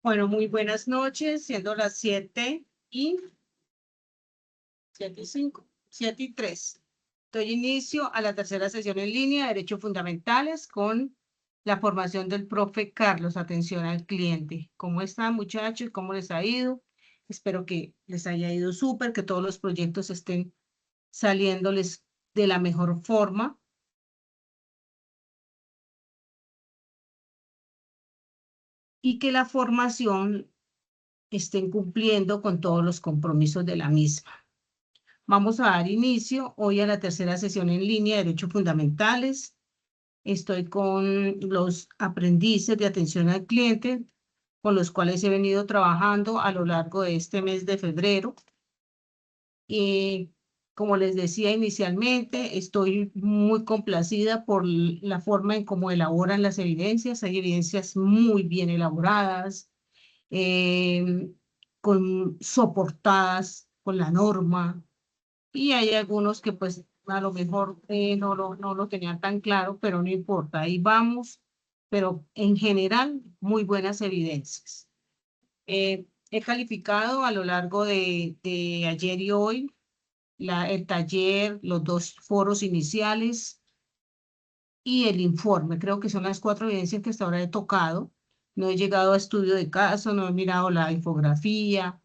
Bueno, muy buenas noches, siendo las 7:05, 7:03. Doy inicio a la tercera sesión en línea de Derechos Fundamentales con la formación del profe Carlos, atención al cliente. ¿Cómo están, muchachos? ¿Cómo les ha ido? Espero que les haya ido súper, que todos los proyectos estén saliéndoles de la mejor forma y que la formación estén cumpliendo con todos los compromisos de la misma. Vamos a dar inicio hoy a la tercera sesión en línea de Derechos Fundamentales. Estoy con los aprendices de atención al cliente, con los cuales he venido trabajando a lo largo de este mes de febrero. Y como les decía inicialmente, estoy muy complacida por la forma en cómo elaboran las evidencias. Hay evidencias muy bien elaboradas, eh, soportadas con la norma, y hay algunos que pues a lo mejor no lo tenían tan claro, pero no importa, ahí vamos, pero en general muy buenas evidencias. He calificado a lo largo de ayer y hoy el taller, los dos foros iniciales y el informe. Creo que son las cuatro evidencias que hasta ahora he tocado. No he llegado a estudio de caso, no he mirado la infografía.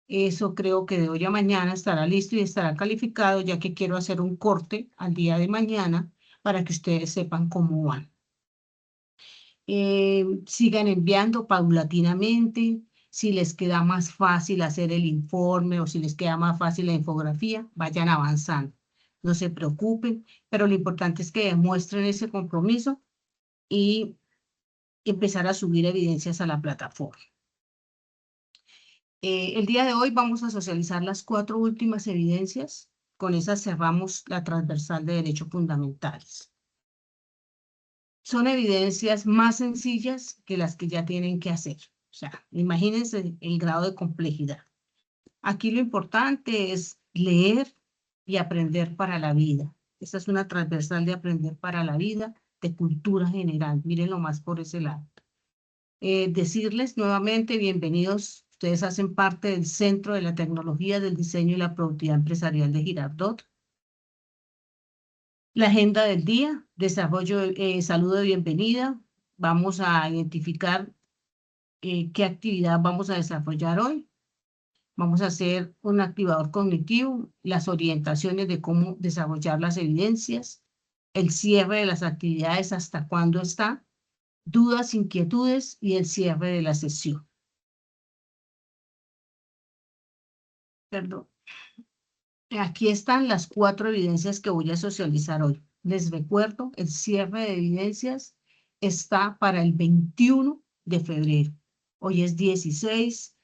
Eso creo que de hoy a mañana estará listo y estará calificado, ya que quiero hacer un corte al día de mañana para que ustedes sepan cómo van. Sigan enviando paulatinamente. Si les queda más fácil hacer el informe o si les queda más fácil la infografía, vayan avanzando. No se preocupen, pero lo importante es que demuestren ese compromiso y empezar a subir evidencias a la plataforma. El día de hoy vamos a socializar las cuatro últimas evidencias. Con esas cerramos la transversal de derechos fundamentales. Son evidencias más sencillas que las que ya tienen que hacer. O sea, imagínense el grado de complejidad. Aquí lo importante es leer y aprender para la vida. Esta es una transversal de aprender para la vida, de cultura general. Mírenlo más por ese lado. Decirles nuevamente, bienvenidos. Ustedes hacen parte del Centro de la Tecnología del Diseño y la Productividad Empresarial de Girardot. La agenda del día, desarrollo, saludo de bienvenida. Vamos a identificar qué actividad vamos a desarrollar hoy. Vamos a hacer un activador cognitivo, las orientaciones de cómo desarrollar las evidencias, el cierre de las actividades, hasta cuándo está, dudas, inquietudes y el cierre de la sesión. Perdón. Aquí están las cuatro evidencias que voy a socializar hoy. Les recuerdo, el cierre de evidencias está para el 21 de febrero. Hoy es 16,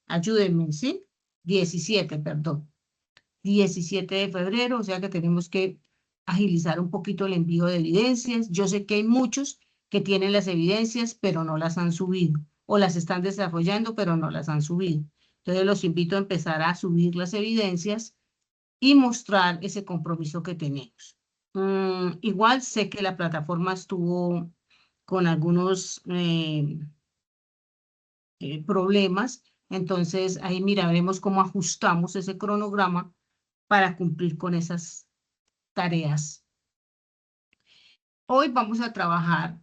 ayúdenme, ¿sí? 17, perdón. 17 de febrero, o sea que tenemos que agilizar un poquito el envío de evidencias. Yo sé que hay muchos que tienen las evidencias, pero no las han subido, o las están desarrollando, pero no las han subido. Entonces los invito a empezar a subir las evidencias y mostrar ese compromiso que tenemos. Igual sé que la plataforma estuvo con algunos problemas, entonces ahí miraremos cómo ajustamos ese cronograma para cumplir con esas tareas. Hoy vamos a trabajar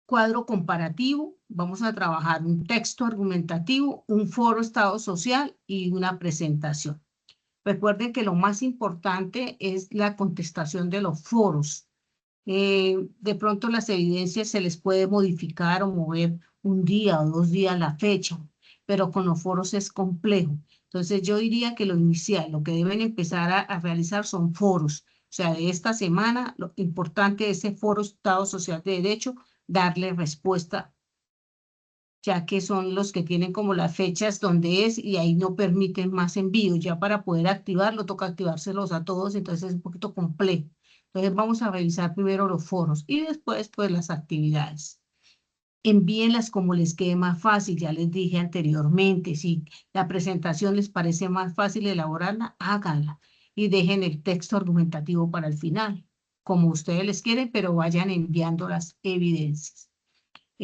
cuadro comparativo, vamos a trabajar un texto argumentativo, un foro estado social y una presentación. Recuerden que lo más importante es la contestación de los foros. De pronto las evidencias se les puede modificar o mover un día o 2 días la fecha, pero con los foros es complejo. Entonces yo diría que lo inicial, lo que deben empezar a realizar son foros. O sea, de esta semana, lo importante es ese foro Estado Social de Derecho, darle respuesta, ya que son los que tienen como las fechas donde es y ahí no permiten más envíos. Ya para poder activarlo, toca activárselos a todos, entonces es un poquito complejo. Entonces vamos a revisar primero los foros y después pues las actividades. Envíenlas como les quede más fácil, ya les dije anteriormente, si la presentación les parece más fácil elaborarla, háganla y dejen el texto argumentativo para el final, como ustedes les quieren, pero vayan enviando las evidencias.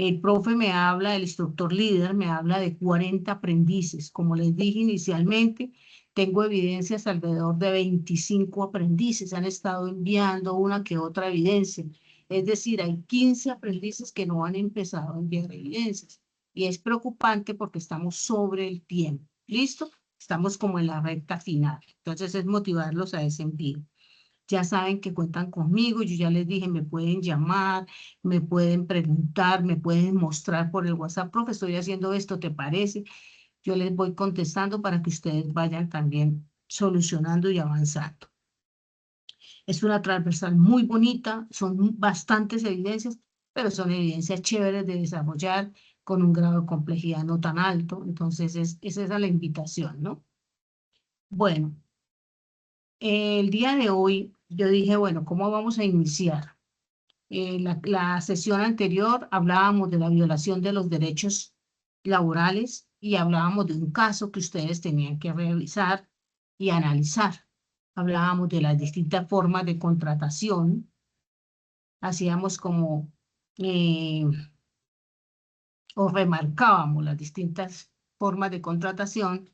El profe me habla, el instructor líder me habla de 40 aprendices. Como les dije inicialmente, tengo evidencias alrededor de 25 aprendices. Han estado enviando una que otra evidencia. Es decir, hay 15 aprendices que no han empezado a enviar evidencias. Y es preocupante porque estamos sobre el tiempo. ¿Listo? Estamos como en la recta final. Entonces es motivarlos a ese envío. Ya saben que cuentan conmigo, yo ya les dije, me pueden llamar, me pueden preguntar, me pueden mostrar por el WhatsApp, profe, estoy haciendo esto, ¿te parece? Yo les voy contestando para que ustedes vayan también solucionando y avanzando. Es una transversal muy bonita, son bastantes evidencias, pero son evidencias chéveres de desarrollar con un grado de complejidad no tan alto, entonces esa es la invitación, ¿no? Bueno, el día de hoy yo dije, bueno, ¿cómo vamos a iniciar? La sesión anterior hablábamos de la violación de los derechos laborales y hablábamos de un caso que ustedes tenían que realizar y analizar. Hablábamos de las distintas formas de contratación, hacíamos como, eh, o remarcábamos las distintas formas de contratación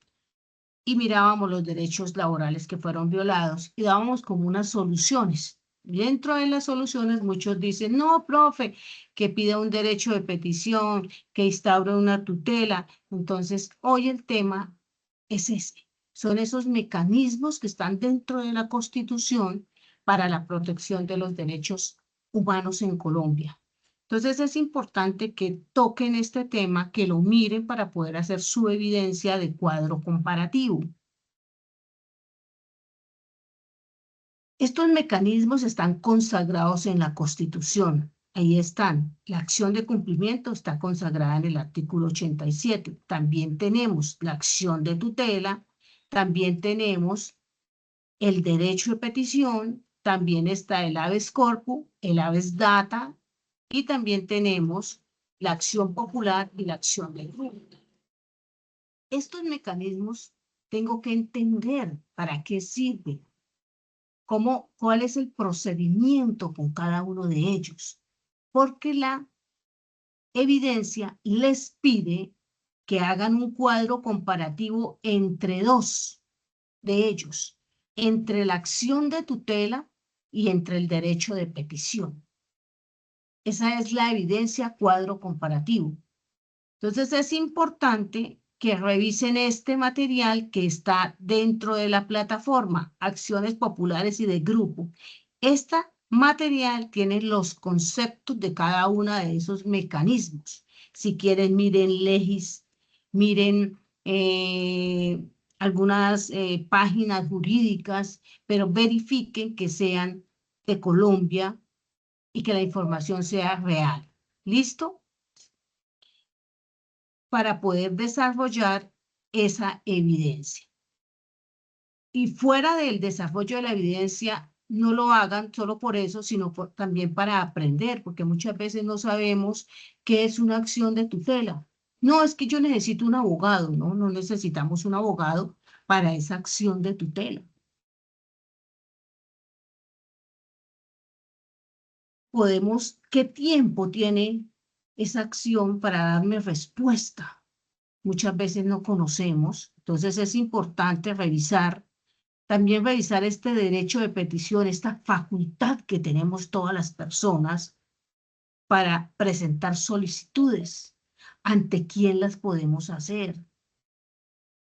y mirábamos los derechos laborales que fueron violados y dábamos como unas soluciones. Y dentro de las soluciones muchos dicen, no, profe, que pida un derecho de petición, que instaure una tutela. Entonces, hoy el tema es ese. Son esos mecanismos que están dentro de la Constitución para la protección de los derechos humanos en Colombia. Entonces es importante que toquen este tema, que lo miren para poder hacer su evidencia de cuadro comparativo. Estos mecanismos están consagrados en la Constitución. Ahí están. La acción de cumplimiento está consagrada en el artículo 87. También tenemos la acción de tutela, también tenemos el derecho de petición, también está el habeas corpus, el habeas data y también tenemos la acción popular y la acción de grupo. Estos mecanismos tengo que entender para qué sirven, cuál es el procedimiento con cada uno de ellos, porque la evidencia les pide que hagan un cuadro comparativo entre dos de ellos, entre la acción de tutela y entre el derecho de petición. Esa es la evidencia cuadro comparativo. Entonces es importante que revisen este material que está dentro de la plataforma Acciones Populares y de Grupo. Este material tiene los conceptos de cada uno de esos mecanismos. Si quieren, miren Legis, miren algunas páginas jurídicas, pero verifiquen que sean de Colombia y que la información sea real. ¿Listo? Para poder desarrollar esa evidencia. Y fuera del desarrollo de la evidencia, no lo hagan solo por eso, sino también para aprender, porque muchas veces no sabemos qué es una acción de tutela. No, es que yo necesito un abogado, ¿no? No necesitamos un abogado para esa acción de tutela. ¿Qué tiempo tiene esa acción para darme respuesta? Muchas veces no conocemos, entonces es importante también revisar este derecho de petición, esta facultad que tenemos todas las personas para presentar solicitudes. ¿Ante quién las podemos hacer?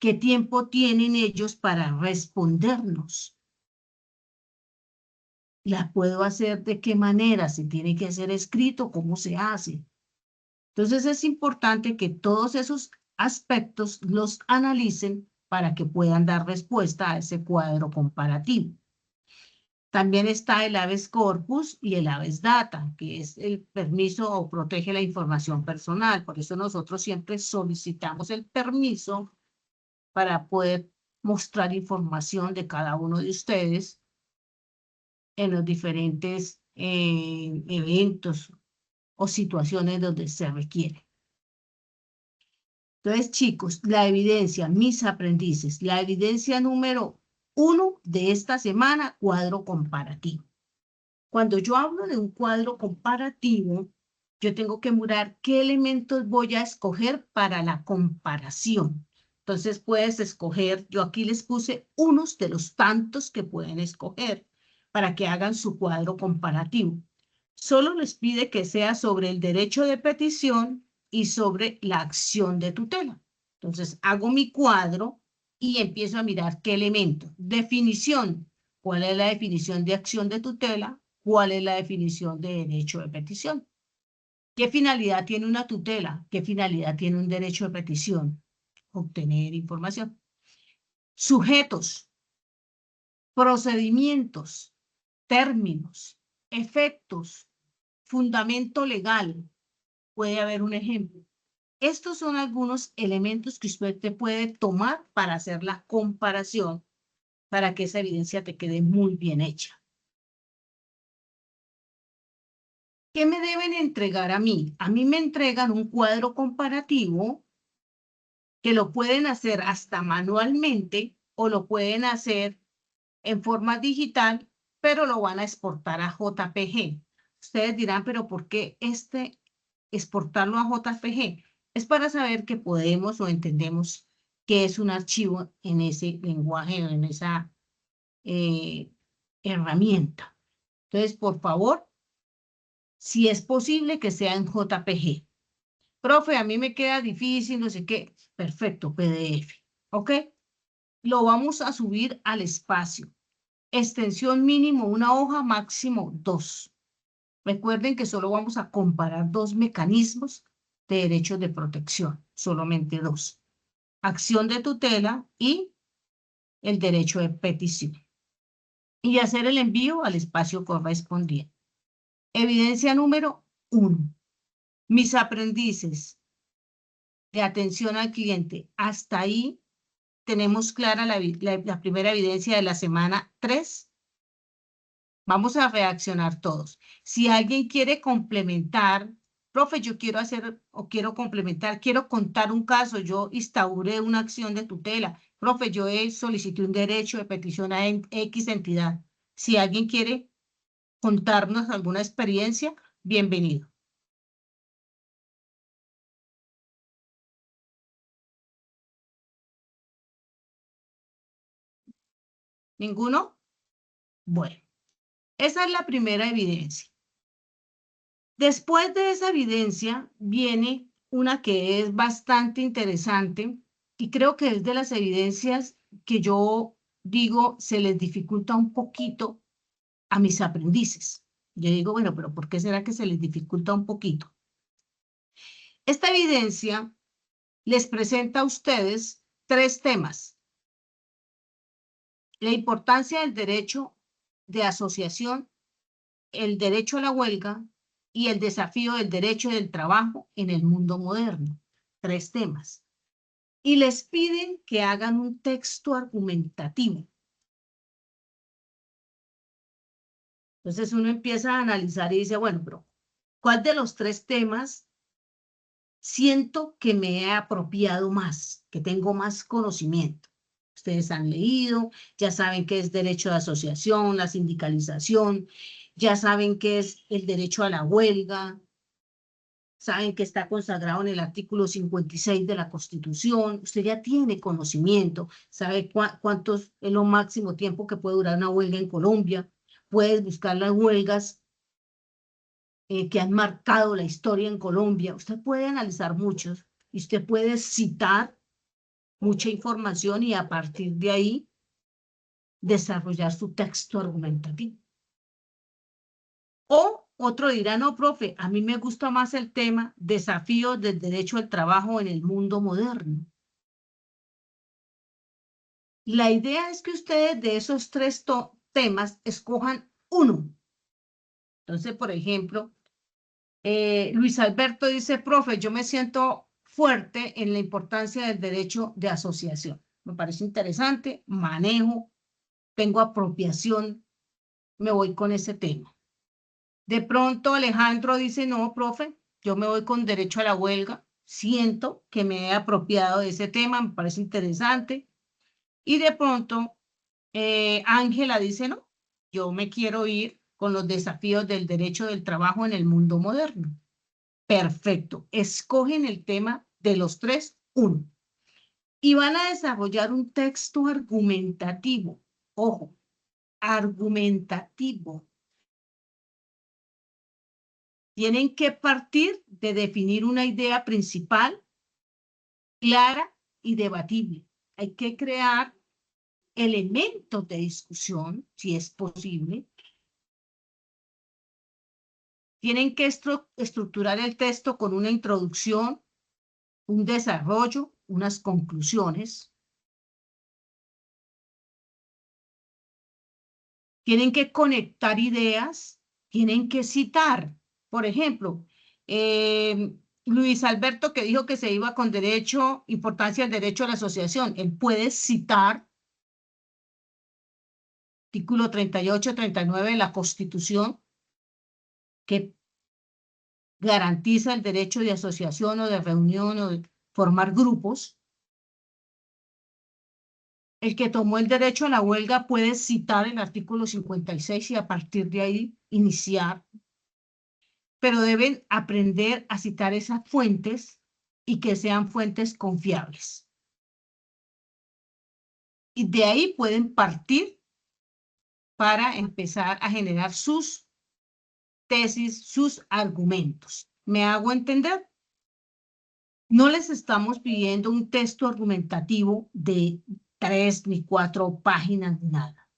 ¿Qué tiempo tienen ellos para respondernos? ¿La puedo hacer de qué manera? ¿Se tiene que hacer escrito? ¿Cómo se hace? Entonces es importante que todos esos aspectos los analicen para que puedan dar respuesta a ese cuadro comparativo. También está el habeas corpus y el habeas data, que es el permiso o protege la información personal. Por eso nosotros siempre solicitamos el permiso para poder mostrar información de cada uno de ustedes en los diferentes eventos o situaciones donde se requiere. Entonces, chicos, la evidencia, mis aprendices, la evidencia número 1 de esta semana, cuadro comparativo. Cuando yo hablo de un cuadro comparativo, yo tengo que mirar qué elementos voy a escoger para la comparación. Entonces puedes escoger, yo aquí les puse unos de los tantos que pueden escoger para que hagan su cuadro comparativo. Solo les pide que sea sobre el derecho de petición y sobre la acción de tutela. Entonces hago mi cuadro y empiezo a mirar qué elemento. Definición. ¿Cuál es la definición de acción de tutela? ¿Cuál es la definición de derecho de petición? ¿Qué finalidad tiene una tutela? ¿Qué finalidad tiene un derecho de petición? Obtener información. Sujetos, procedimientos, términos, efectos, fundamento legal. Puede haber un ejemplo. Estos son algunos elementos que usted te puede tomar para hacer la comparación, para que esa evidencia te quede muy bien hecha. ¿Qué me deben entregar a mí? A mí me entregan un cuadro comparativo que lo pueden hacer hasta manualmente o lo pueden hacer en forma digital, pero lo van a exportar a JPG. Ustedes dirán, pero ¿por qué exportarlo a JPG? Es para saber que podemos o entendemos que es un archivo en ese lenguaje o en esa herramienta. Entonces, por favor, si es posible que sea en JPG. Profe, a mí me queda difícil, no sé qué. Perfecto, PDF. ¿Ok? Lo vamos a subir al espacio. Extensión mínimo una hoja, máximo 2. Recuerden que solo vamos a comparar 2 mecanismos de derechos de protección, solamente 2. Acción de tutela y el derecho de petición. Y hacer el envío al espacio correspondiente. Evidencia número 1. Mis aprendices de atención al cliente. Hasta ahí tenemos clara la primera evidencia de la semana 3. Vamos a reaccionar todos. Si alguien quiere complementar, profe, yo quiero hacer o quiero complementar, quiero contar un caso, yo instauré una acción de tutela, profe, yo solicité un derecho de petición a X entidad. Si alguien quiere contarnos alguna experiencia, bienvenido. ¿Ninguno? Bueno, esa es la primera evidencia. Después de esa evidencia viene una que es bastante interesante y creo que es de las evidencias que yo digo se les dificulta un poquito a mis aprendices. Yo digo, bueno, pero ¿por qué será que se les dificulta un poquito? Esta evidencia les presenta a ustedes 3 temas. La importancia del derecho de asociación, el derecho a la huelga y el desafío del derecho del trabajo en el mundo moderno. 3 temas. Y les piden que hagan un texto argumentativo. Entonces uno empieza a analizar y dice, bueno, pero ¿cuál de los 3 temas siento que me he apropiado más, que tengo más conocimiento? Ustedes han leído, ya saben qué es derecho de asociación, la sindicalización, ya saben qué es el derecho a la huelga, saben que está consagrado en el artículo 56 de la Constitución, usted ya tiene conocimiento, sabe cuánto es lo máximo tiempo que puede durar una huelga en Colombia, puedes buscar las huelgas que han marcado la historia en Colombia, usted puede analizar muchos y usted puede citar mucha información y a partir de ahí desarrollar su texto argumentativo. O otro dirá, no, profe, a mí me gusta más el tema desafíos del derecho al trabajo en el mundo moderno. La idea es que ustedes de esos 3 temas escojan uno. Entonces, por ejemplo, Luis Alberto dice, profe, yo me siento fuerte en la importancia del derecho de asociación. Me parece interesante, manejo, tengo apropiación, me voy con ese tema. De pronto Alejandro dice, no, profe, yo me voy con derecho a la huelga, siento que me he apropiado de ese tema, me parece interesante. Y de pronto Ángela dice, no, yo me quiero ir con los desafíos del derecho del trabajo en el mundo moderno. Perfecto. Escogen el tema de los tres, uno. Y van a desarrollar un texto argumentativo. Ojo, argumentativo. Tienen que partir de definir una idea principal, clara y debatible. Hay que crear elementos de discusión, si es posible. Tienen que estructurar el texto con una introducción, un desarrollo, unas conclusiones. Tienen que conectar ideas, tienen que citar. Por ejemplo, Luis Alberto que dijo que se iba con derecho, importancia del derecho a la asociación. Él puede citar artículo 38, 39 de la Constitución, que garantiza el derecho de asociación o de reunión o de formar grupos. El que tomó el derecho a la huelga puede citar el artículo 56 y a partir de ahí iniciar, pero deben aprender a citar esas fuentes y que sean fuentes confiables. Y de ahí pueden partir para empezar a generar sus tesis, sus argumentos. ¿Me hago entender? No les estamos pidiendo un texto argumentativo de 3 ni 4 páginas, nada.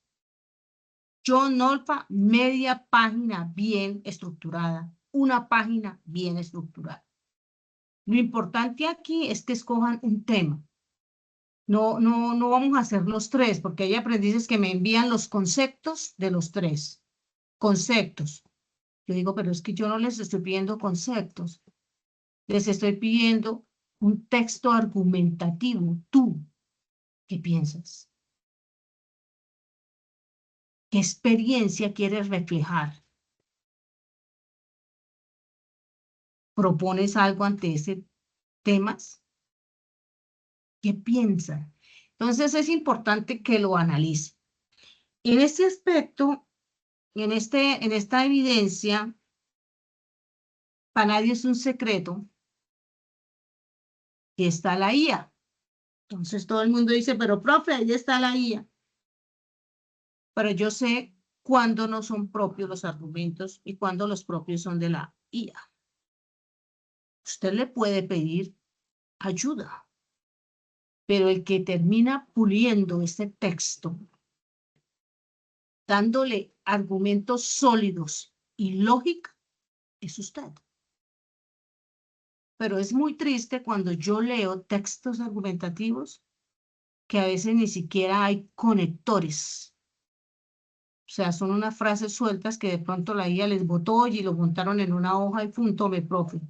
John Nolfa, media página bien estructurada, una página bien estructurada. Lo importante aquí es que escojan un tema. No vamos a hacer los tres, porque hay aprendices que me envían los conceptos de los tres. Conceptos. Yo digo, pero es que yo no les estoy pidiendo conceptos. Les estoy pidiendo un texto argumentativo. ¿Tú qué piensas? ¿Qué experiencia quieres reflejar? ¿Propones algo ante ese temas? ¿Qué piensan? Entonces es importante que lo analice. En este aspecto, en esta evidencia, para nadie es un secreto que está la IA. Entonces todo el mundo dice, pero profe, ahí está la IA. Pero yo sé cuándo no son propios los argumentos y cuándo los propios son de la IA. Usted le puede pedir ayuda, pero el que termina puliendo este texto, dándole argumentos sólidos y lógica, es usted. Pero es muy triste cuando yo leo textos argumentativos que a veces ni siquiera hay conectores. O sea, son unas frases sueltas que de pronto la IA les botó y lo montaron en una hoja y punto, me profe.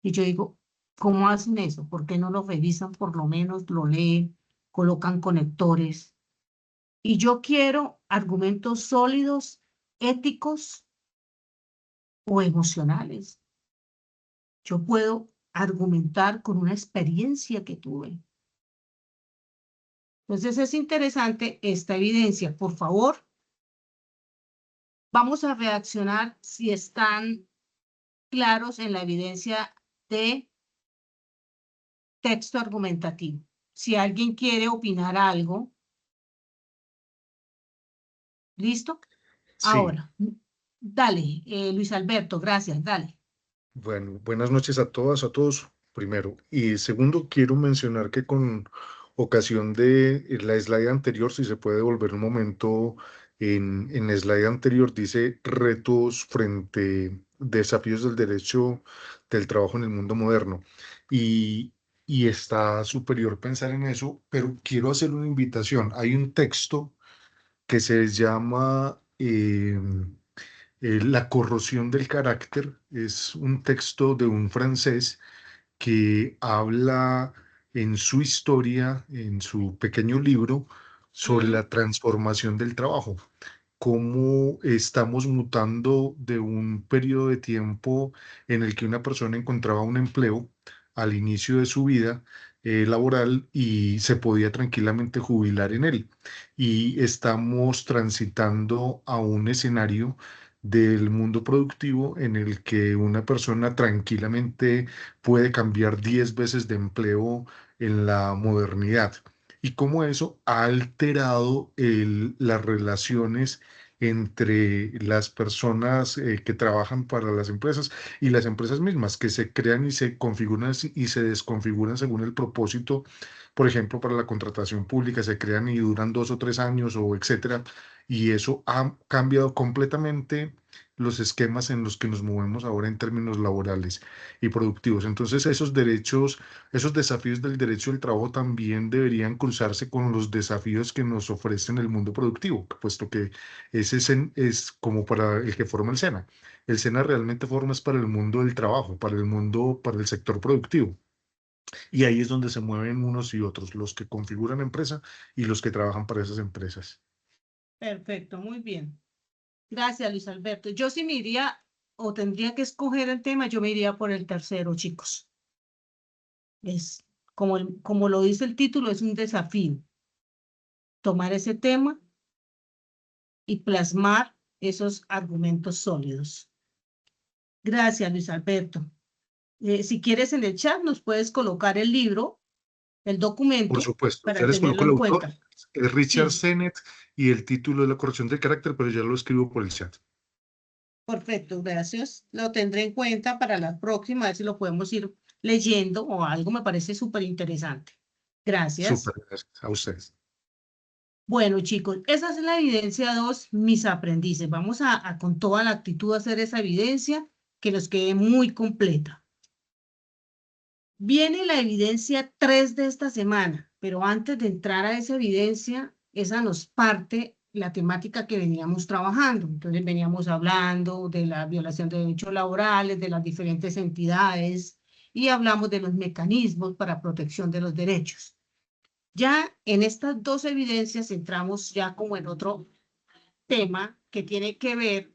Y yo digo, ¿cómo hacen eso? ¿Por qué no lo revisan? Por lo menos lo leen, colocan conectores. Y yo quiero argumentos sólidos, éticos o emocionales. Yo puedo argumentar con una experiencia que tuve. Entonces es interesante esta evidencia. Por favor, vamos a reaccionar si están claros en la evidencia de texto argumentativo. Si alguien quiere opinar algo, ¿listo? Sí, Ahora, dale, Luis Alberto, gracias, dale. bueno, buenas noches a todas, a todos, primero. Y segundo, quiero mencionar que con ocasión de la slide anterior, si se puede volver un momento, en la slide anterior dice retos frente desafíos del derecho del trabajo en el mundo moderno. Y, y está superior pensar en eso, pero quiero hacer una invitación. Hay un texto que se llama La corrosión del carácter. Es un texto de un francés que habla en su historia, en su pequeño libro, sobre Mm, la transformación del trabajo, cómo estamos mutando de un periodo de tiempo en el que una persona encontraba un empleo al inicio de su vida laboral y se podía tranquilamente jubilar en él. Y estamos transitando a un escenario del mundo productivo en el que una persona tranquilamente puede cambiar 10 veces de empleo en la modernidad y cómo eso ha alterado las relaciones entre las personas que trabajan para las empresas y las empresas mismas, que se crean y se configuran y se desconfiguran según el propósito. Por ejemplo, para la contratación pública se crean y duran 2 o 3 años o etcétera, y eso ha cambiado completamente los esquemas en los que nos movemos ahora en términos laborales y productivos. Entonces, esos derechos, esos desafíos del derecho del trabajo también deberían cruzarse con los desafíos que nos ofrece el mundo productivo, puesto que ese es como para el que forma el SENA. El SENA realmente forma es para el mundo del trabajo, para el mundo, para el sector productivo. Y ahí es donde se mueven unos y otros, los que configuran empresa y los que trabajan para esas empresas. Perfecto, muy bien. Gracias, Luis Alberto. Yo sí me iría, o tendría que escoger el tema, yo me iría por el tercero, chicos. Es como lo dice el título, es un desafío. Tomar ese tema y plasmar esos argumentos sólidos. Gracias, Luis Alberto. Si quieres en el chat, nos puedes colocar el libro, el Por documento, supuesto, ya para les tenerlo coloco el en autor, cuenta. es Richard Sí, Sennett, y el título es La corrección del carácter, pero ya lo escribo por el chat. perfecto, gracias. Lo tendré en cuenta para la próxima, a ver si lo podemos ir leyendo o algo, me parece súper interesante. Súper, Gracias. gracias a ustedes. Bueno, chicos, esa es la evidencia 2, mis aprendices. Vamos a con toda la actitud a hacer esa evidencia que nos quede muy completa. Viene la evidencia 3 de esta semana, pero antes de entrar a esa evidencia, esa nos parte la temática que veníamos trabajando. Entonces veníamos hablando de la violación de derechos laborales, de las diferentes entidades y hablamos de los mecanismos para protección de los derechos. Ya en estas dos evidencias entramos ya como en otro tema que tiene que ver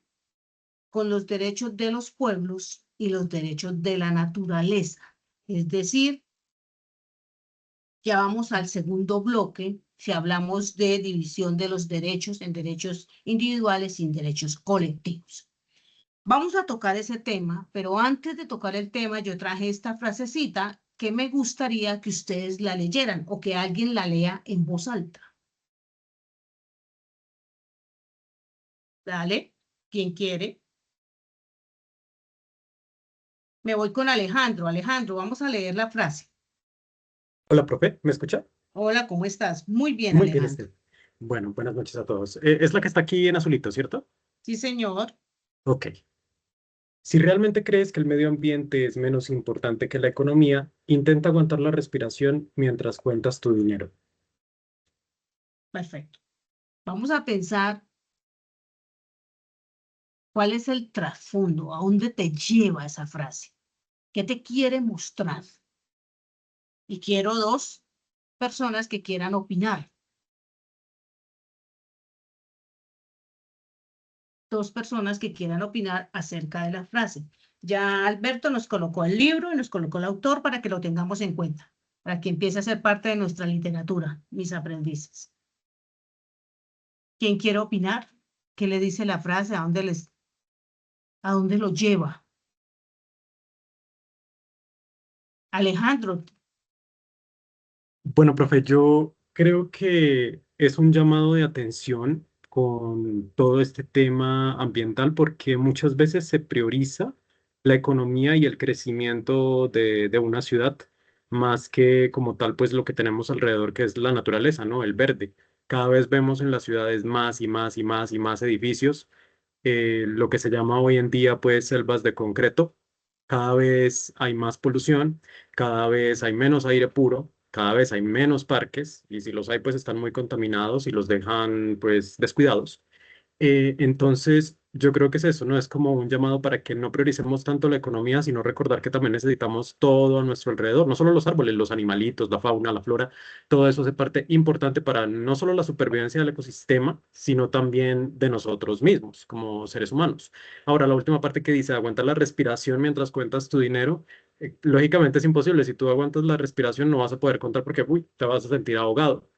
con los derechos de los pueblos y los derechos de la naturaleza. Es decir, ya vamos al segundo bloque si hablamos de división de los derechos en derechos individuales y en derechos colectivos. Vamos a tocar ese tema, pero antes de tocar el tema, yo traje esta frasecita que me gustaría que ustedes la leyeran o que alguien la lea en voz alta. Dale, ¿quién quiere? Me voy con Alejandro. Alejandro, vamos a leer la frase. Hola, profe, ¿me escucha? Hola, ¿cómo estás? Muy bien, Muy bien, Alejandro. este. Bueno, buenas noches a todos. Es la que está aquí en azulito, ¿cierto? Sí, señor. Ok. Si realmente crees que el medio ambiente es menos importante que la economía, intenta aguantar la respiración mientras cuentas tu dinero. Perfecto. Vamos a pensar cuál es el trasfondo, a dónde te lleva esa frase, qué te quiere mostrar. Y quiero dos personas que quieran opinar. Dos personas que quieran opinar acerca de la frase. Ya Alberto nos colocó el libro y nos colocó el autor para que lo tengamos en cuenta, para que empiece a ser parte de nuestra literatura, mis aprendices. ¿Quién quiere opinar? ¿Qué le dice la frase? A dónde lo lleva? Alejandro, Bueno, profe, yo creo que es un llamado de atención con todo este tema ambiental porque muchas veces se prioriza la economía y el crecimiento de una ciudad más que como tal, pues lo que tenemos alrededor, que es la naturaleza, ¿no? El verde. Cada vez vemos en las ciudades más y más y más y más edificios, lo que se llama hoy en día, pues, selvas de concreto. Cada vez hay más polución, cada vez hay menos aire puro, cada vez hay menos parques y si los hay, pues están muy contaminados y los dejan, pues, descuidados. Entonces, yo creo que es eso, ¿no? Es como un llamado para que no prioricemos tanto la economía, sino recordar que también necesitamos todo a nuestro alrededor, no solo los árboles, los animalitos, la fauna, la flora, todo eso es parte importante para no solo la supervivencia del ecosistema, sino también de nosotros mismos como seres humanos. Ahora, la última parte que dice, aguantar la respiración mientras cuentas tu dinero, lógicamente es imposible. Si tú aguantas la respiración, no vas a poder contar porque, uy, te vas a sentir ahogado.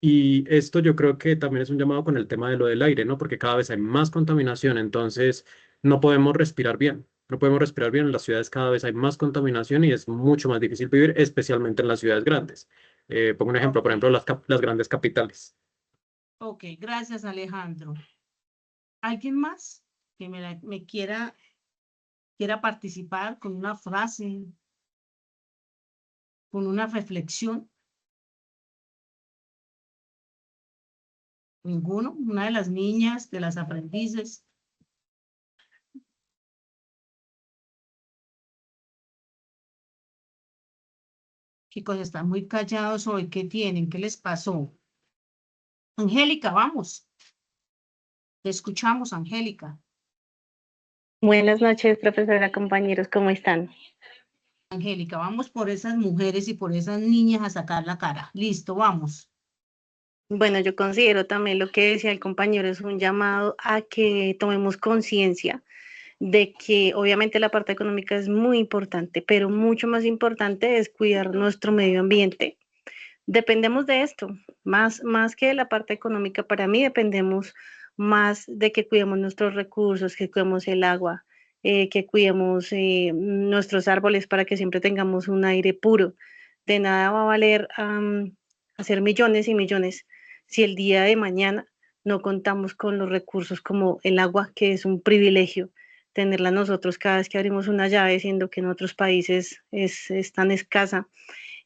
Y esto yo creo que también es un llamado con el tema de lo del aire, ¿no? Porque cada vez hay más contaminación, entonces no podemos respirar bien. No podemos respirar bien en las ciudades, cada vez hay más contaminación y es mucho más difícil vivir, especialmente en las ciudades grandes. Pongo un ejemplo, por Ok, ejemplo, las grandes capitales. ok, gracias Alejandro. ¿Alguien más que me quiera participar con una frase, con una reflexión? ¿Ninguno? ¿Una de las niñas, de las aprendices? Chicos, están muy callados hoy. ¿Qué tienen? ¿Qué les pasó? Angélica, vamos. Te escuchamos, Angélica. Buenas noches, profesora, compañeros, ¿cómo están? Angélica, vamos por esas mujeres y por esas niñas a sacar la cara. Listo, vamos. Bueno, yo considero también lo que decía el compañero es un llamado a que tomemos conciencia de que obviamente la parte económica es muy importante, pero mucho más importante es cuidar nuestro medio ambiente. Dependemos de esto, más que de la parte económica, para mí dependemos más de que cuidemos nuestros recursos, que cuidemos el agua, que cuidemos nuestros árboles para que siempre tengamos un aire puro. De nada va a valer hacer millones y millones si el día de mañana no contamos con los recursos como el agua, que es un privilegio tenerla nosotros cada vez que abrimos una llave, siendo que en otros países es tan escasa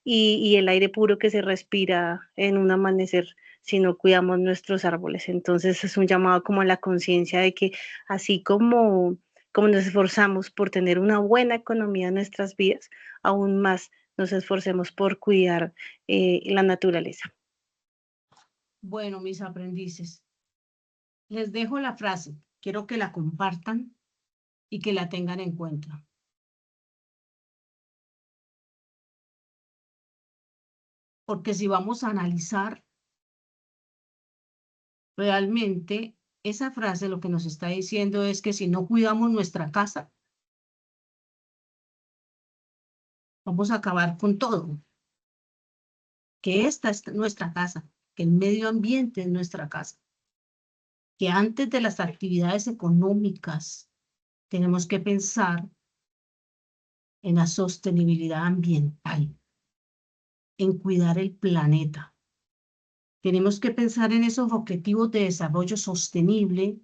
y el aire puro que se respira en un amanecer si no cuidamos nuestros árboles. Entonces es un llamado como a la conciencia de que así como nos esforzamos por tener una buena economía en nuestras vidas, aún más nos esforcemos por cuidar la naturaleza. Bueno, mis aprendices, les dejo la frase. Quiero que la compartan y que la tengan en cuenta. Porque si vamos a analizar realmente, esa frase lo que nos está diciendo es que si no cuidamos nuestra casa, vamos a acabar con todo. Que esta es nuestra casa, que el medio ambiente es nuestra casa. Que antes de las actividades económicas tenemos que pensar en la sostenibilidad ambiental, en cuidar el planeta. Tenemos que pensar en esos objetivos de desarrollo sostenible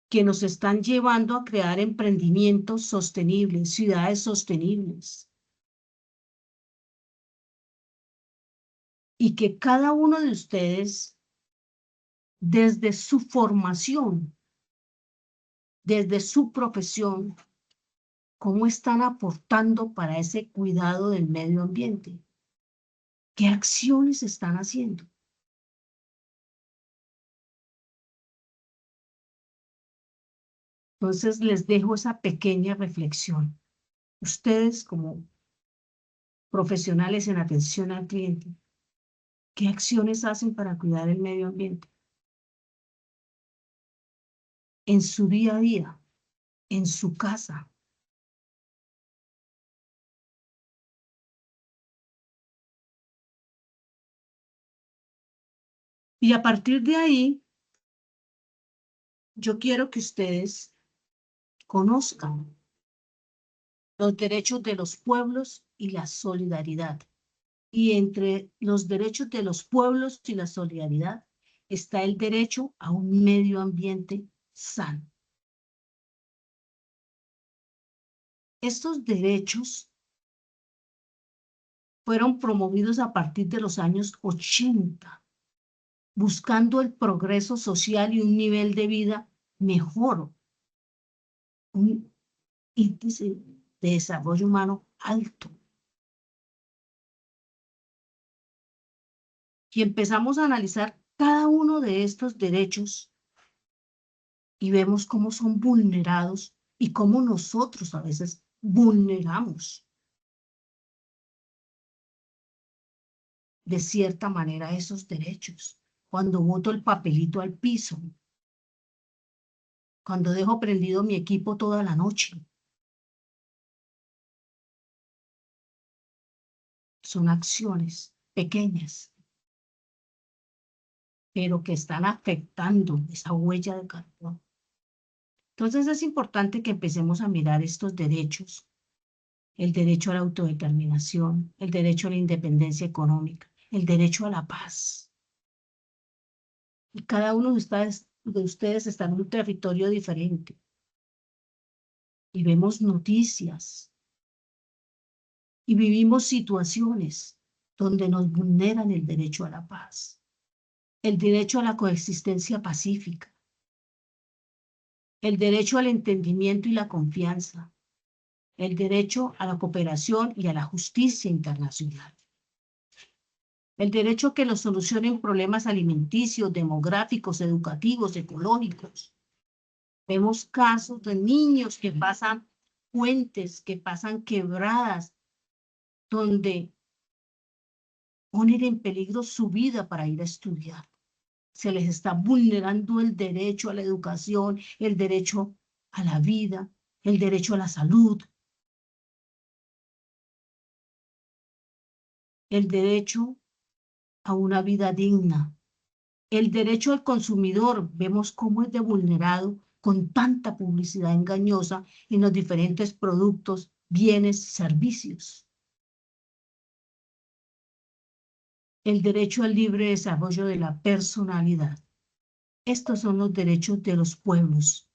que nos están llevando a crear emprendimientos sostenibles, ciudades sostenibles. Y que cada uno de ustedes, desde su formación, desde su profesión, cómo están aportando para ese cuidado del medio ambiente. ¿Qué acciones están haciendo? Entonces les dejo esa pequeña reflexión. Ustedes como profesionales en atención al cliente, ¿qué acciones hacen para cuidar el medio ambiente? En su día a día, en su casa. Y a partir de ahí, yo quiero que ustedes conozcan los derechos de los pueblos y la solidaridad. Y entre los derechos de los pueblos y la solidaridad está el derecho a un medio ambiente sano. Estos derechos fueron promovidos a partir de los años 80, buscando el progreso social y un nivel de vida mejor, un índice de desarrollo humano alto. Y empezamos a analizar cada uno de estos derechos y vemos cómo son vulnerados y cómo nosotros a veces vulneramos de cierta manera esos derechos. Cuando boto el papelito al piso, cuando dejo prendido mi equipo toda la noche. Son acciones pequeñas pero que están afectando esa huella de carbono. Entonces es importante que empecemos a mirar estos derechos, el derecho a la autodeterminación, el derecho a la independencia económica, el derecho a la paz. Y cada uno de ustedes está en un territorio diferente. Y vemos noticias y vivimos situaciones donde nos vulneran el derecho a la paz, el derecho a la coexistencia pacífica, el derecho al entendimiento y la confianza, el derecho a la cooperación y a la justicia internacional, el derecho a que nos solucionen problemas alimenticios, demográficos, educativos, ecológicos. Vemos casos de niños que pasan puentes, que pasan quebradas, donde ponen en peligro su vida para ir a estudiar. Se les está vulnerando el derecho a la educación, el derecho a la vida, el derecho a la salud, el derecho a una vida digna, el derecho al consumidor. Vemos cómo es de vulnerado con tanta publicidad engañosa en los diferentes productos, bienes y servicios. El derecho al libre desarrollo de la personalidad. Estos son los derechos de los pueblos.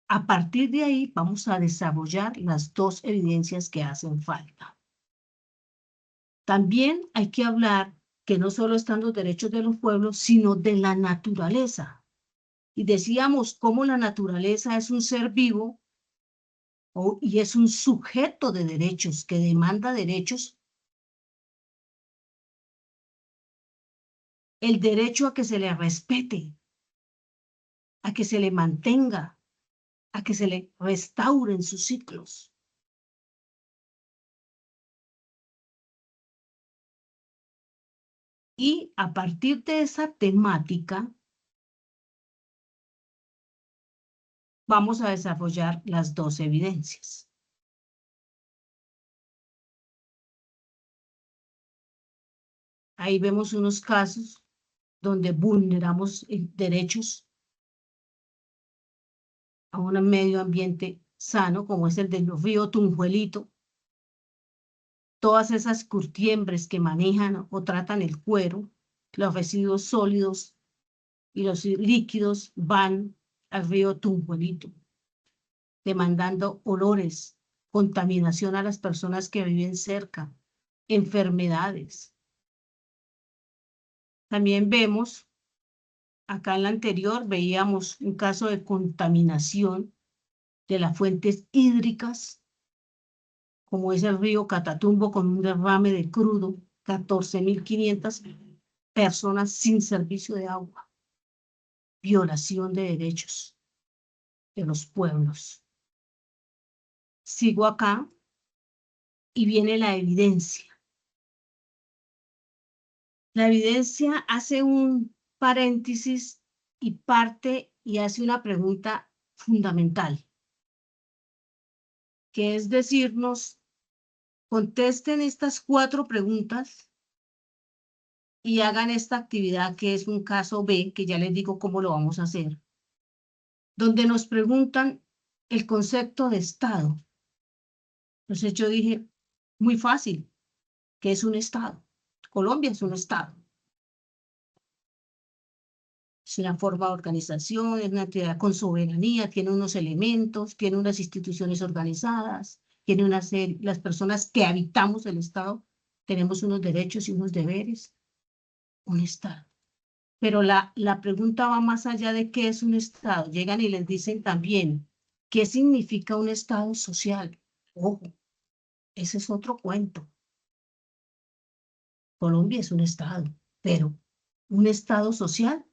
A partir de ahí vamos a desarrollar las dos evidencias que hacen falta. También hay que hablar que no solo están los derechos de los pueblos, sino de la naturaleza. Y decíamos cómo la naturaleza es un ser vivo y es un sujeto de derechos que demanda derechos. El derecho a que se le respete, a que se le mantenga, a que se le restauren sus ciclos. Y a partir de esa temática, vamos a desarrollar las dos evidencias. Ahí vemos unos casos donde vulneramos derechos a un medio ambiente sano, como es el del río Tunjuelito. Todas esas curtiembres que manejan o tratan el cuero, los residuos sólidos y los líquidos van al río Tunjuelito, demandando olores, contaminación a las personas que viven cerca, enfermedades. También vemos, acá en la anterior veíamos un caso de contaminación de las fuentes hídricas, como es el río Catatumbo con un derrame de crudo, 14.500 personas sin servicio de agua, violación de derechos de los pueblos. Sigo acá y viene la evidencia. La evidencia hace un paréntesis y parte y hace una pregunta fundamental, que es decirnos, contesten estas 4 preguntas y hagan esta actividad que es un caso B, que ya les digo cómo lo vamos a hacer, donde nos preguntan el concepto de Estado. Entonces yo dije, muy fácil, ¿qué es un Estado? Colombia es un Estado. Es una forma de organización, es una entidad con soberanía, tiene unos elementos, tiene unas instituciones organizadas, tiene una serie, las personas que habitamos el Estado tenemos unos derechos y unos deberes. Un Estado. Pero la pregunta va más allá de qué es un Estado. Llegan y les dicen también, ¿qué significa un Estado social? Ojo, ese es otro cuento. Colombia es un Estado, pero ¿un Estado social?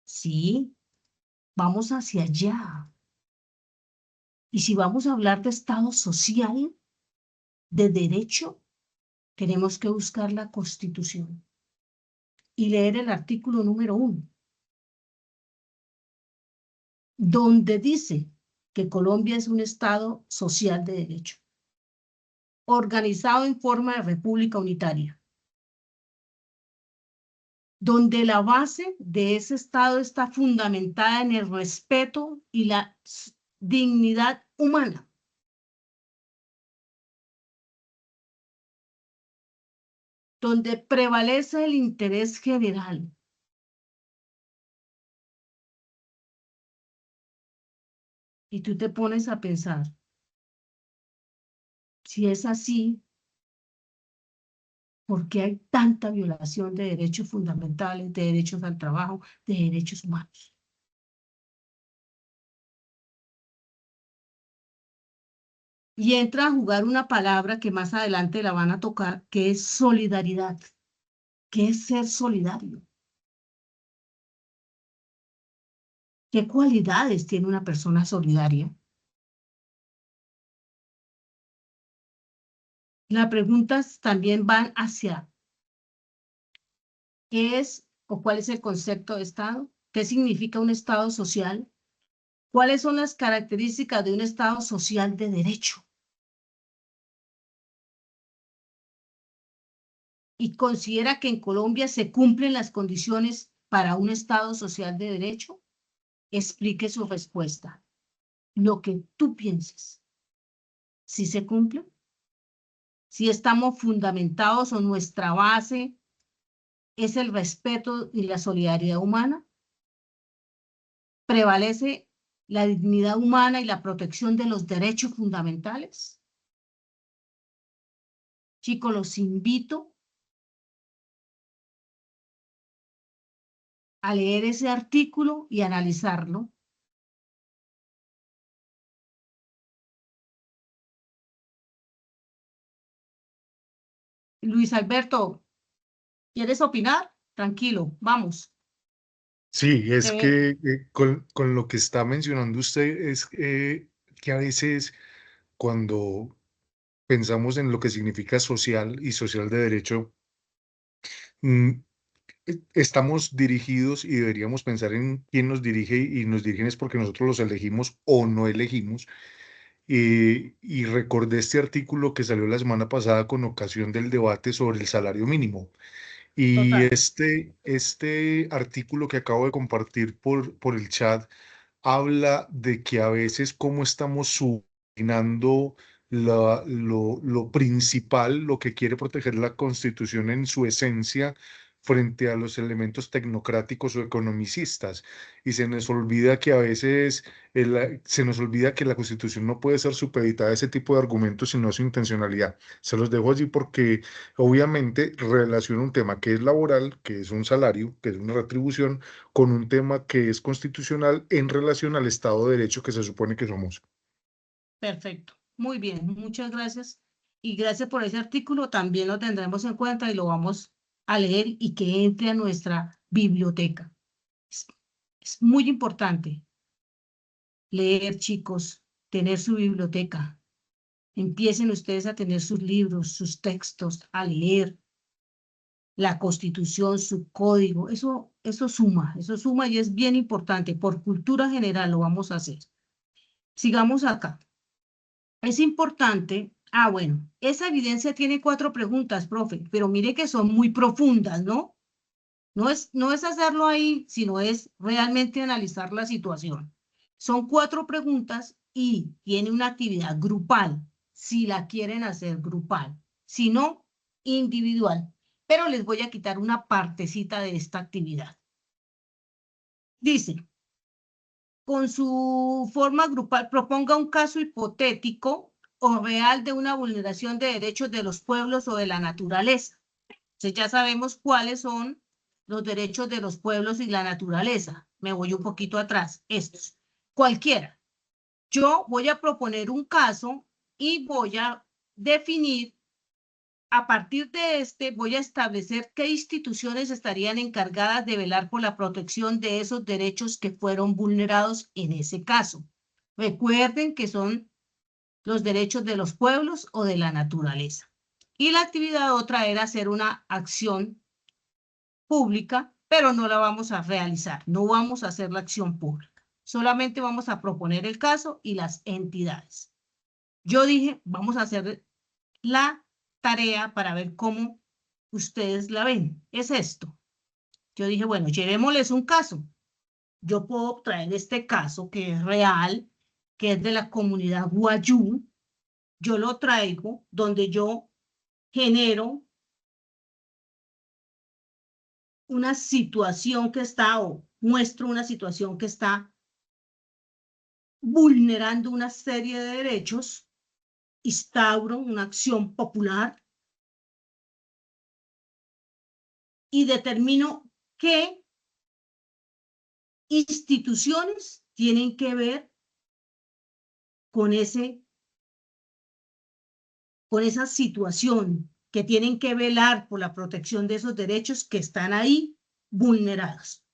Sí, vamos hacia allá. Y si vamos a hablar de Estado social, de derecho, tenemos que buscar la Constitución y leer el artículo número 1, donde dice que Colombia es un Estado social de derecho. organizado en forma de república unitaria, donde la base de ese Estado está fundamentada en el respeto y la dignidad humana. Donde prevalece el interés general. Y tú te pones a pensar, si es así, ¿por qué hay tanta violación de derechos fundamentales, de derechos al trabajo, de derechos humanos? Y entra a jugar una palabra que más adelante la van a tocar, que es solidaridad. ¿Qué es ser solidario? ¿Qué cualidades tiene una persona solidaria? Las preguntas también van hacia ¿qué es o cuál es el concepto de Estado? ¿Qué significa un Estado social? ¿Cuáles son las características de un Estado social de derecho? ¿Y considera que en Colombia se cumplen las condiciones para un Estado social de derecho? Explique su respuesta. Lo que tú pienses. ¿Sí se cumple? ¿Sí estamos fundamentados o nuestra base es el respeto y la solidaridad humana? ¿Prevalece la dignidad humana y la protección de los derechos fundamentales? Chicos, los invito a leer ese artículo y analizarlo. Luis Alberto, ¿quieres opinar? Tranquilo, vamos. Sí, es Te- que con lo que está mencionando usted es que a veces cuando pensamos en lo que significa social y social de derecho, mm, estamos dirigidos y deberíamos pensar en quién nos dirige y nos dirigen es porque nosotros los elegimos o no elegimos. Y recordé este artículo que salió la semana pasada con ocasión del debate sobre el salario mínimo. Y Total. este artículo que acabo de compartir por el chat habla de que a veces cómo estamos subordinando lo principal, lo que quiere proteger la Constitución en su esencia frente a los elementos tecnocráticos o economicistas. Y se nos olvida que a veces se nos olvida que la Constitución no puede ser supeditada a ese tipo de argumentos, sino a su intencionalidad. Se los dejo allí porque obviamente relaciona un tema que es laboral, que es un salario, que es una retribución, con un tema que es constitucional en relación al Estado de Derecho que se supone que somos. Perfecto. Muy bien, muchas gracias. Y gracias por ese artículo. También lo tendremos en cuenta y lo vamos a leer y que entre a nuestra biblioteca. Es, es muy importante leer, chicos, tener su biblioteca. Empiecen ustedes a tener sus libros, sus textos, a leer la Constitución, su código. Eso suma y es bien importante. Por cultura general lo vamos a hacer. Sigamos acá. Es importante, bueno, esa evidencia tiene 4 preguntas, profe, pero mire que son muy profundas, ¿no? No es hacerlo ahí, sino es realmente analizar la situación. Son 4 preguntas y tiene una actividad grupal, si la quieren hacer grupal, si no, individual. Pero les voy a quitar una partecita de esta actividad. Dice, con su forma grupal, proponga un caso hipotético o real de una vulneración de derechos de los pueblos o de la naturaleza. Entonces ya sabemos cuáles son los derechos de los pueblos y la naturaleza. Me voy un poquito atrás. Estos. Cualquiera. Yo voy a proponer un caso y voy a definir, a partir de este, voy a establecer qué instituciones estarían encargadas de velar por la protección de esos derechos que fueron vulnerados en ese caso. Recuerden que son los derechos de los pueblos o de la naturaleza. Y la actividad otra era hacer una acción pública, pero no la vamos a realizar, no vamos a hacer la acción pública. Solamente vamos a proponer el caso y las entidades. Yo dije, vamos a hacer la tarea para ver cómo ustedes la ven. Es esto. Yo dije, bueno, llevémosles un caso. Yo puedo traer este caso que es real, que es de la comunidad Guayú. Yo lo traigo donde yo genero una situación que está, o muestro una situación que está vulnerando una serie de derechos, instauro una acción popular y determino qué instituciones tienen que ver con esa situación, que tienen que velar por la protección de esos derechos que están ahí vulnerados.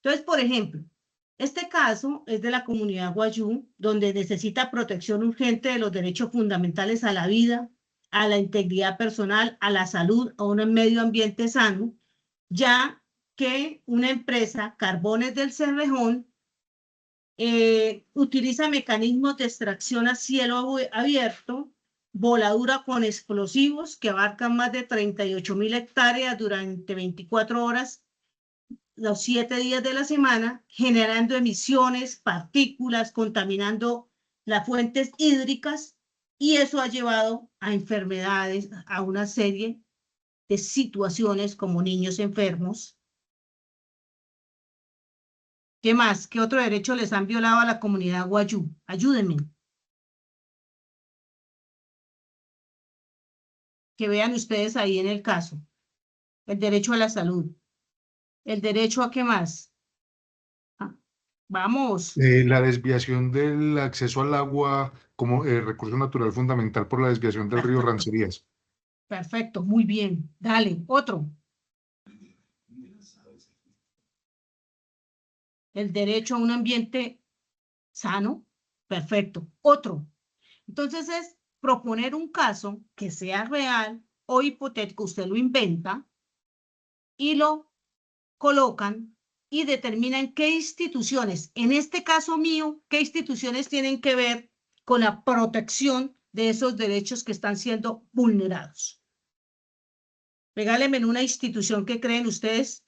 Entonces, por ejemplo, este caso es de la comunidad Guayú, donde necesita protección urgente de los derechos fundamentales a la vida, a la integridad personal, a la salud, a un medio ambiente sano, ya que una empresa, Carbones del Cerrejón, utiliza mecanismos de extracción a cielo abierto, voladura con explosivos que abarcan más de 38.000 hectáreas durante 24 horas, los 7 días de la semana, generando emisiones, partículas, contaminando las fuentes hídricas, y eso ha llevado a enfermedades, a una serie de situaciones como niños enfermos. ¿Qué más? ¿Qué otro derecho les han violado a la comunidad Guayú? Ayúdenme. Que vean ustedes ahí en el caso. El derecho a la salud. El derecho a qué más. Ah, vamos. La desviación del acceso al agua como recurso natural fundamental por la desviación del río Rancerías. Perfecto, muy bien. Dale, otro. El derecho a un ambiente sano. Perfecto. Otro. Entonces es proponer un caso que sea real o hipotético, usted lo inventa y lo colocan y determinan qué instituciones, en este caso mío, qué instituciones tienen que ver con la protección de esos derechos que están siendo vulnerados. Regálenme una institución que creen ustedes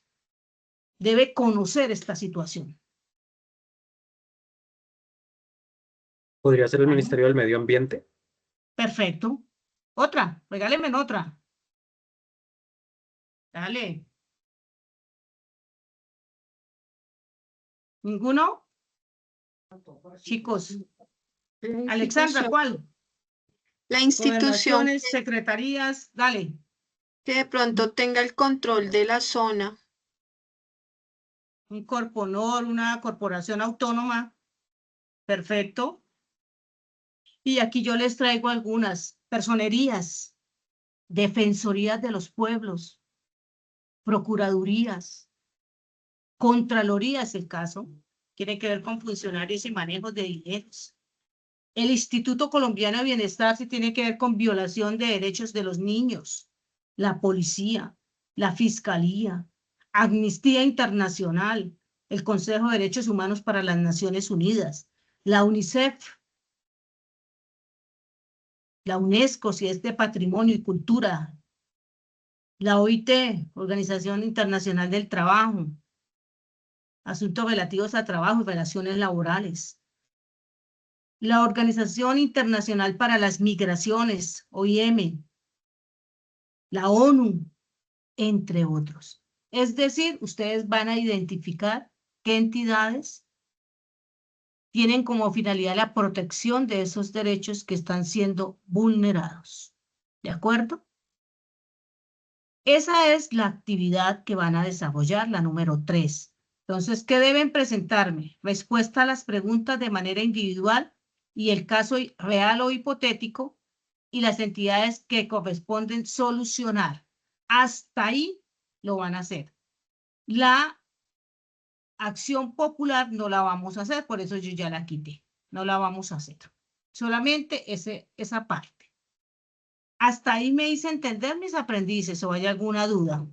debe conocer esta situación. ¿Podría ser el ¿Vale? Ministerio del Medio Ambiente? Perfecto. Otra, regálenme otra. Dale. ¿Ninguno? Chicos. Alexandra, ¿cuál? La institución Gobernaciones, secretarías, dale. que de pronto tenga el control de la zona. Un corponor, una corporación autónoma. Perfecto. Y aquí yo les traigo algunas personerías, defensorías de los pueblos, procuradurías, contraloría es el caso, tiene que ver con funcionarios y manejos de dineros. El Instituto Colombiano de Bienestar sí tiene que ver con violación de derechos de los niños, la policía, la fiscalía, Amnistía Internacional, el Consejo de Derechos Humanos para las Naciones Unidas, la UNICEF, la UNESCO, si es de patrimonio y cultura, la OIT, Organización Internacional del Trabajo, asuntos relativos a trabajo y relaciones laborales, la Organización Internacional para las Migraciones, OIM, la ONU, entre otros. Es decir, ustedes van a identificar qué entidades tienen como finalidad la protección de esos derechos que están siendo vulnerados. ¿De acuerdo? Esa es la actividad que van a desarrollar, la número 3. Entonces, ¿qué deben presentarme? Respuesta a las preguntas de manera individual y el caso real o hipotético y las entidades que corresponden solucionar. Hasta ahí lo van a hacer. La acción popular no la vamos a hacer, por eso yo ya la quité. No la vamos a hacer. Solamente esa parte. Hasta ahí me hice entender mis aprendices o hay alguna duda.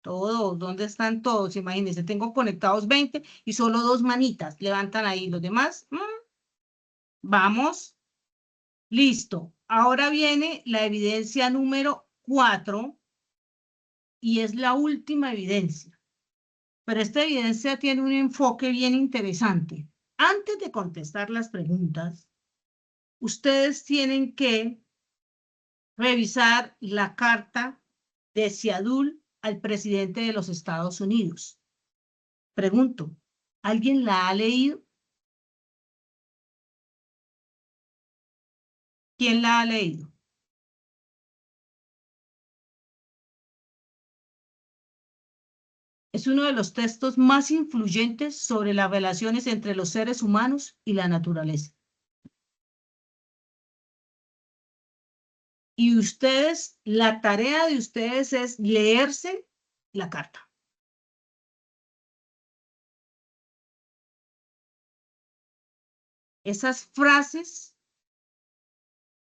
Todos, ¿dónde están todos? Imagínense, tengo conectados 20 y solo 2 manitas levantan ahí. Los demás, vamos. Listo. Ahora viene la evidencia número 4 y es la última evidencia. Pero esta evidencia tiene un enfoque bien interesante. Antes de contestar las preguntas, ustedes tienen que revisar la carta de Siadul al presidente de los Estados Unidos. Pregunto, ¿alguien la ha leído? ¿Quién la ha leído? Es uno de los textos más influyentes sobre las relaciones entre los seres humanos y la naturaleza. Y ustedes, la tarea de ustedes es leerse la carta. Esas frases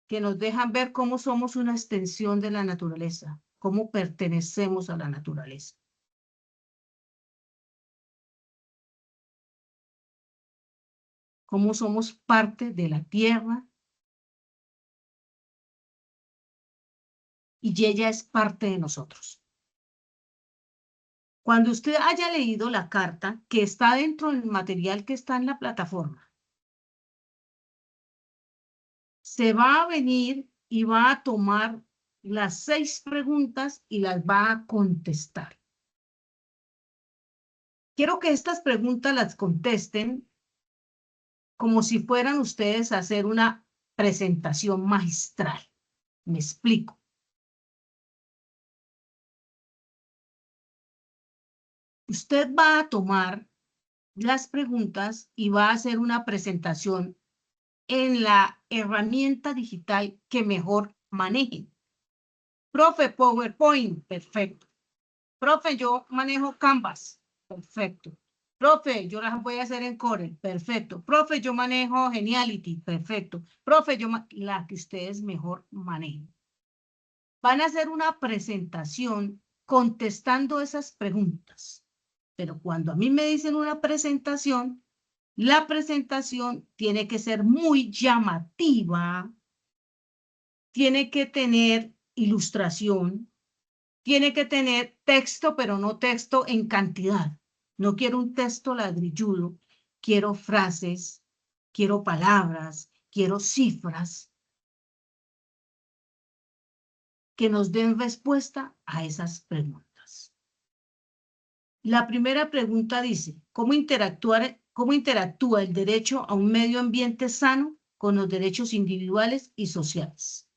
que nos dejan ver cómo somos una extensión de la naturaleza, cómo pertenecemos a la naturaleza. Cómo somos parte de la tierra y ella es parte de nosotros. Cuando usted haya leído la carta que está dentro del material que está en la plataforma, se va a venir y va a tomar las 6 preguntas y las va a contestar. Quiero que estas preguntas las contesten como si fueran ustedes a hacer una presentación magistral. Me explico. Usted va a tomar las preguntas y va a hacer una presentación en la herramienta digital que mejor manejen. Profe, PowerPoint, perfecto. Profe, yo manejo Canvas, perfecto. Profe, yo las voy a hacer en Corel, perfecto. Profe, yo manejo Geniality, perfecto. Profe, la que ustedes mejor manejen. Van a hacer una presentación contestando esas preguntas. Pero cuando a mí me dicen una presentación, la presentación tiene que ser muy llamativa, tiene que tener ilustración, tiene que tener texto, pero no texto en cantidad. No quiero un texto ladrilludo, quiero frases, quiero palabras, quiero cifras que nos den respuesta a esas preguntas. La primera pregunta dice, ¿cómo interactúa el derecho a un medio ambiente sano con los derechos individuales y sociales?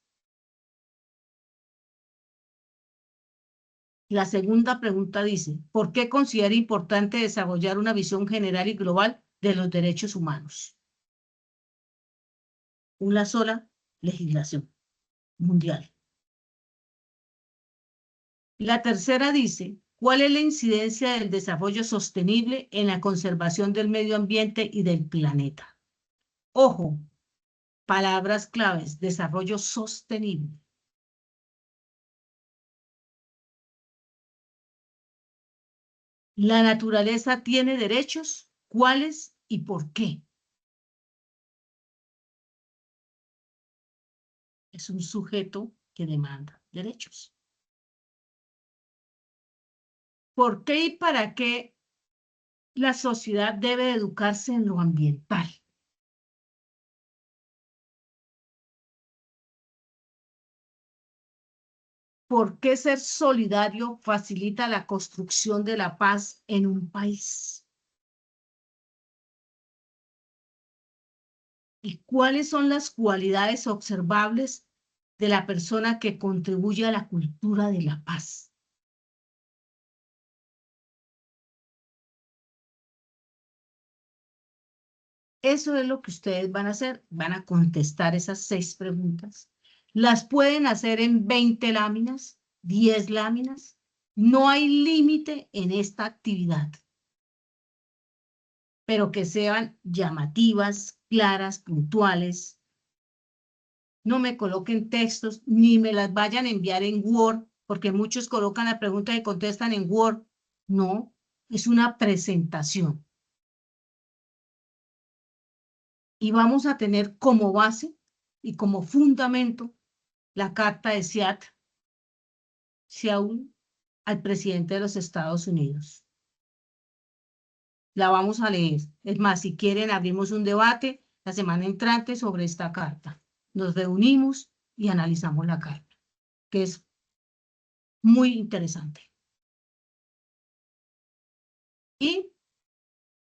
La segunda pregunta dice, ¿por qué considera importante desarrollar una visión general y global de los derechos humanos? Una sola legislación mundial. La tercera dice, ¿cuál es la incidencia del desarrollo sostenible en la conservación del medio ambiente y del planeta? Ojo, palabras claves, desarrollo sostenible. ¿La naturaleza tiene derechos? ¿Cuáles y por qué? Es un sujeto que demanda derechos. ¿Por qué y para qué la sociedad debe educarse en lo ambiental? ¿Por qué ser solidario facilita la construcción de la paz en un país? ¿Y cuáles son las cualidades observables de la persona que contribuye a la cultura de la paz? Eso es lo que ustedes van a hacer. Van a contestar esas 6 preguntas. Las pueden hacer en 20 láminas, 10 láminas. No hay límite en esta actividad, pero que sean llamativas, claras, puntuales. No me coloquen textos, ni me las vayan a enviar en Word porque muchos colocan la pregunta y contestan en Word. No, es una presentación. Y vamos a tener como base y como fundamento la carta de Seattle al presidente de los Estados Unidos. La vamos a leer. Es más, si quieren, abrimos un debate la semana entrante sobre esta carta. Nos reunimos y analizamos la carta, que es muy interesante. ¿Y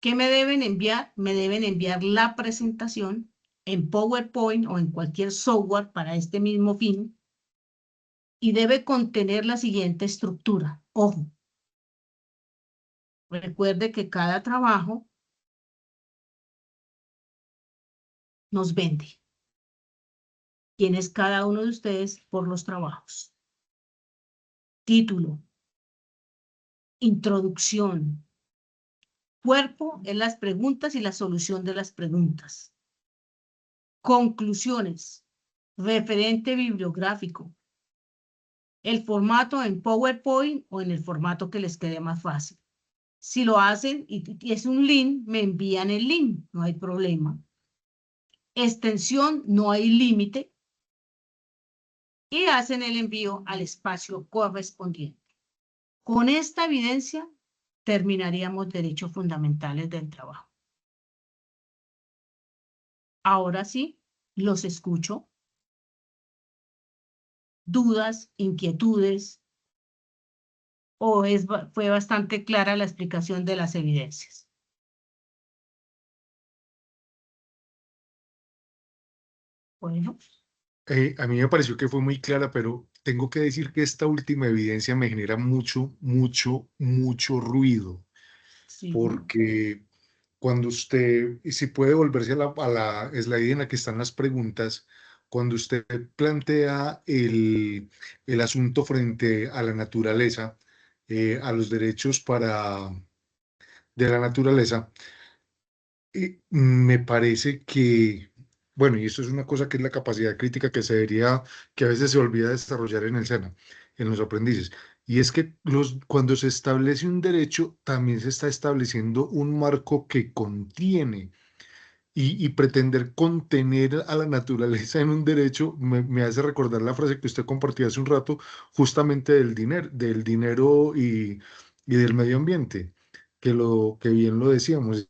qué me deben enviar? Me deben enviar la presentación en PowerPoint o en cualquier software para este mismo fin y debe contener la siguiente estructura. Ojo, recuerde que cada trabajo nos vende. ¿Quién es cada uno de ustedes por los trabajos? Título, introducción, cuerpo es las preguntas y la solución de las preguntas. Conclusiones, referente bibliográfico, el formato en PowerPoint o en el formato que les quede más fácil. Si lo hacen y es un link, me envían el link, no hay problema. Extensión, no hay límite. Y hacen el envío al espacio correspondiente. Con esta evidencia terminaríamos derechos fundamentales del trabajo. Ahora sí, los escucho. ¿Dudas, inquietudes? ¿O fue bastante clara la explicación de las evidencias? Bueno. A mí me pareció que fue muy clara, pero tengo que decir que esta última evidencia me genera mucho ruido, Sí. porque cuando usted, y si puede volverse a la slide en la que están las preguntas, cuando usted plantea el asunto frente a la naturaleza, a los derechos de la naturaleza, me parece que, bueno, y esto es una cosa que es la capacidad crítica que a veces se olvida desarrollar en el SENA, en los aprendices, y es que cuando se establece un derecho, también se está estableciendo un marco que contiene, y pretender contener a la naturaleza en un derecho me hace recordar la frase que usted compartió hace un rato, justamente del dinero y del medio ambiente, que bien lo decíamos.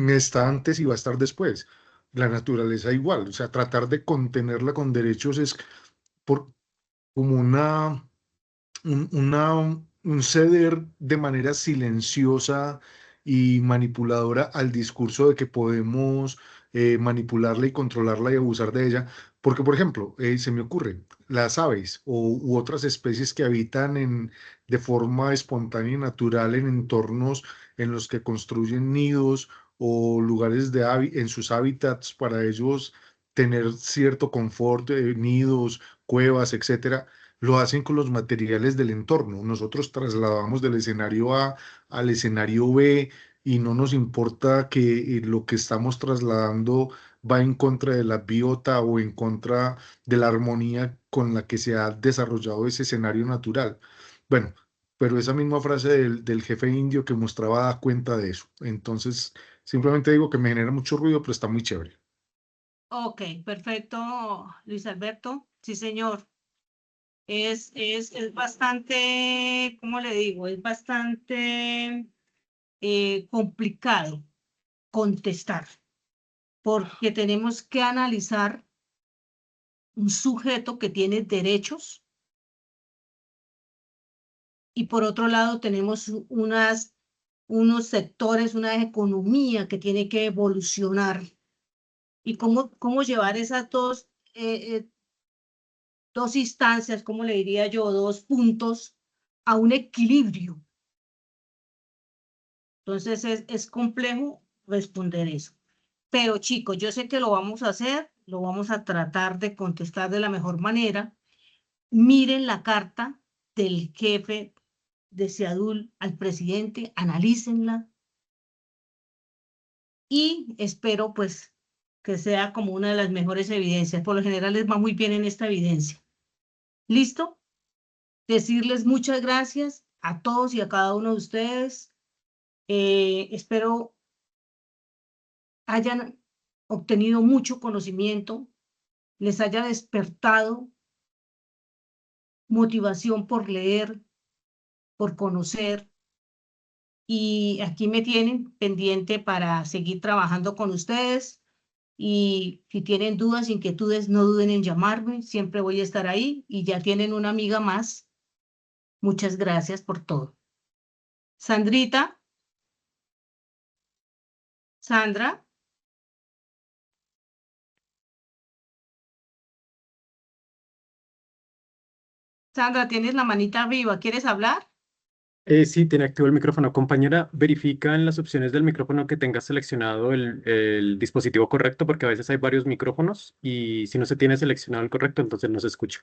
Está antes y va a estar después. La naturaleza igual, o sea, tratar de contenerla con derechos es por, como un ceder de manera silenciosa y manipuladora al discurso de que podemos manipularla y controlarla y abusar de ella. Porque, por ejemplo, se me ocurre, las aves u otras especies que habitan de forma espontánea y natural en entornos en los que construyen nidos o lugares en sus hábitats para ellos tener cierto confort, nidos, cuevas, etcétera, lo hacen con los materiales del entorno. Nosotros trasladamos del escenario A al escenario B y no nos importa que lo que estamos trasladando va en contra de la biota o en contra de la armonía con la que se ha desarrollado ese escenario natural. Bueno, pero esa misma frase del jefe indio que mostraba da cuenta de eso. Entonces, simplemente digo que me genera mucho ruido, pero está muy chévere. Ok, perfecto, Luis Alberto. Sí, señor. Es bastante, ¿cómo le digo? Es bastante complicado contestar, porque tenemos que analizar un sujeto que tiene derechos y por otro lado tenemos unos sectores, una economía que tiene que evolucionar. Y cómo llevar esas dos instancias, como le diría yo, dos puntos a un equilibrio. Entonces es complejo responder eso. Pero chicos, yo sé que lo vamos a hacer, lo vamos a tratar de contestar de la mejor manera. Miren la carta del jefe de Seadul al presidente, analícenla y espero pues que sea como una de las mejores evidencias. Por lo general les va muy bien en esta evidencia. ¿Listo? decirles muchas gracias a todos y a cada uno de ustedes. Espero hayan obtenido mucho conocimiento, les haya despertado motivación por leer, por conocer. Y aquí me tienen pendiente para seguir trabajando con ustedes. Y si tienen dudas, inquietudes, no duden en llamarme. Siempre voy a estar ahí y ya tienen una amiga más. Muchas gracias por todo. Sandrita. Sandra. Sandra, tienes la manita arriba. ¿Quieres hablar? Sí, tiene activo el micrófono. Compañera, verifica en las opciones del micrófono que tengas seleccionado el dispositivo correcto, porque a veces hay varios micrófonos y si no se tiene seleccionado el correcto, entonces no se escucha.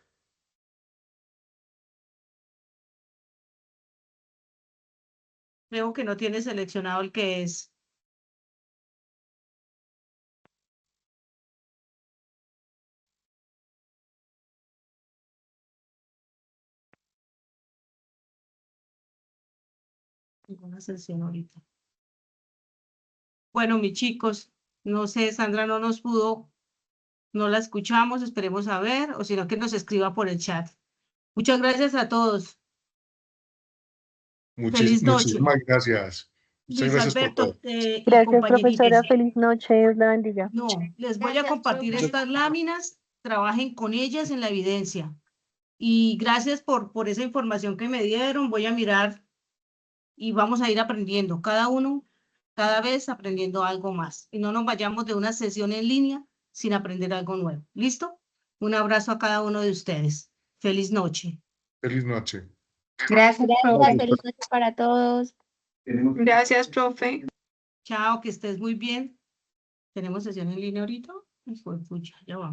Veo que no tienes seleccionado el que es. Tengo una sesión ahorita. Bueno, mis chicos, no sé, Sandra no nos pudo, no la escuchamos, esperemos a ver, o sino que nos escriba por el chat. Muchas gracias a todos. Feliz noche. Muchísimas gracias. Muchas Luis gracias por Alberto, todo. y Gracias, compañeritos. profesora. Feliz noche. Dios la bendiga. No, les voy a Gracias, compartir profe. estas láminas, trabajen con ellas en la evidencia. Y gracias por esa información que me dieron, voy a mirar y vamos a ir aprendiendo, cada uno, cada vez aprendiendo algo más. Y no nos vayamos de una sesión en línea sin aprender algo nuevo. ¿Listo? Un abrazo a cada uno de ustedes. Feliz noche. Feliz noche. Gracias, profe. Feliz noche para todos. Gracias, profe. Chao, que estés muy bien. ¿Tenemos sesión en línea ahorita? Pues, pucha, ya vamos.